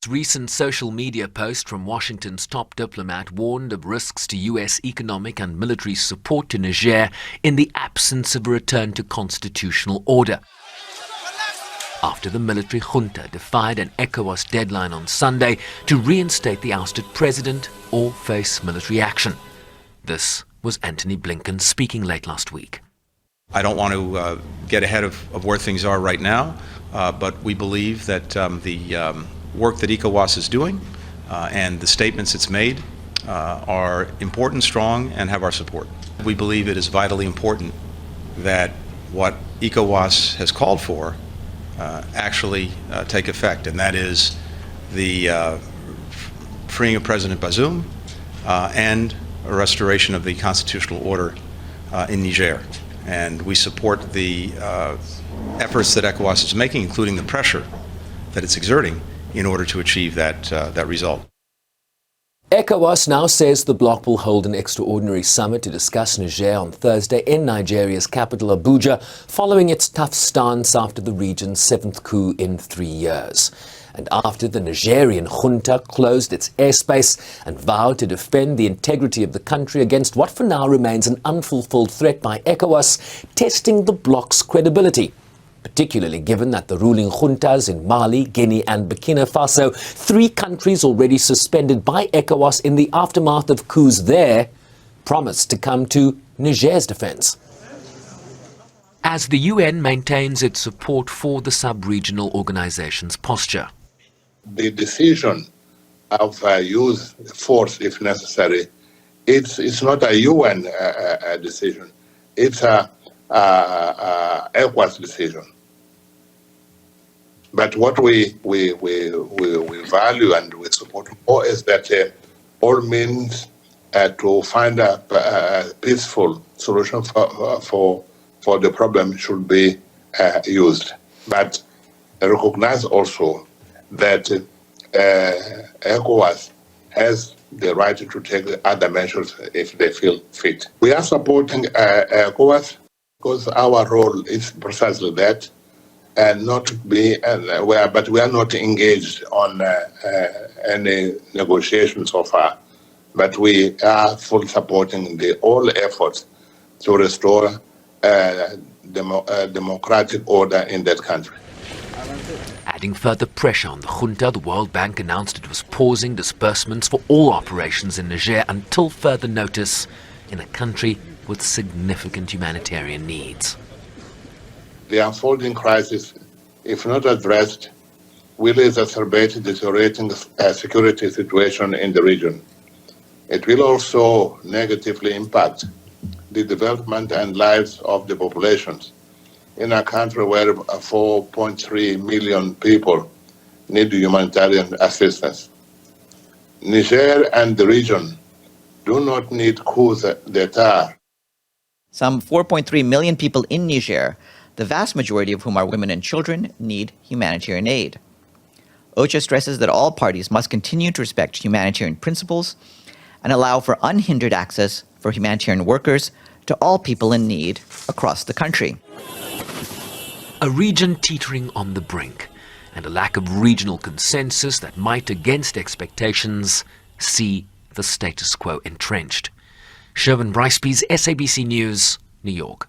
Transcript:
Recent social media post from Washington's top diplomat warned of risks to U.S. economic and military support to Niger in the absence of a return to constitutional order. After the military junta defied an Ecowas deadline on Sunday to reinstate the ousted president or face military action. This was Antony Blinken speaking late last week. I don't want to get ahead of where things are right now, but we believe that the work that Ecowas is doing and the statements it's made are important, strong, and have our support. We believe it is vitally important that what Ecowas has called for actually take effect, and that is the freeing of President Bazoum and a restoration of the constitutional order in Niger. And we support the efforts that Ecowas is making, including the pressure that it's exerting in order to achieve that result. Ecowas now says the bloc will hold an extraordinary summit to discuss Niger on Thursday in Nigeria's capital, Abuja, following its tough stance after the region's 7th coup in 3 years. And after the Nigerian junta closed its airspace and vowed to defend the integrity of the country against what for now remains an unfulfilled threat by Ecowas, testing the bloc's credibility. Particularly given that the ruling juntas in Mali, Guinea and Burkina Faso, 3 countries already suspended by Ecowas in the aftermath of coups there, promised to come to Niger's defense. As the UN maintains its support for the sub-regional organization's posture. The decision of use force if necessary, it's not a UN decision, it's a Ecowas decision. But what we value and we support more is that all means to find a peaceful solution for the problem should be used. But recognize also that Ecowas has the right to take other measures if they feel fit. We are supporting Ecowas because our role is precisely that, and not be, but we are not engaged on any negotiations so far. But we are fully supporting all efforts to restore democratic order in that country. Adding further pressure on the junta, the World Bank announced it was pausing disbursements for all operations in Niger until further notice in a country with significant humanitarian needs. The unfolding crisis, if not addressed, will exacerbate the deteriorating security situation in the region. It will also negatively impact the development and lives of the populations in a country where 4.3 million people need humanitarian assistance. Niger and the region do not need coups d'etat. Some 4.3 million people in Niger, the vast majority of whom are women and children, need humanitarian aid. OCHA stresses that all parties must continue to respect humanitarian principles and allow for unhindered access for humanitarian workers to all people in need across the country. A region teetering on the brink, and a lack of regional consensus that might, against expectations, see the status quo entrenched. Sherwin Bryceby's SABC News, New York.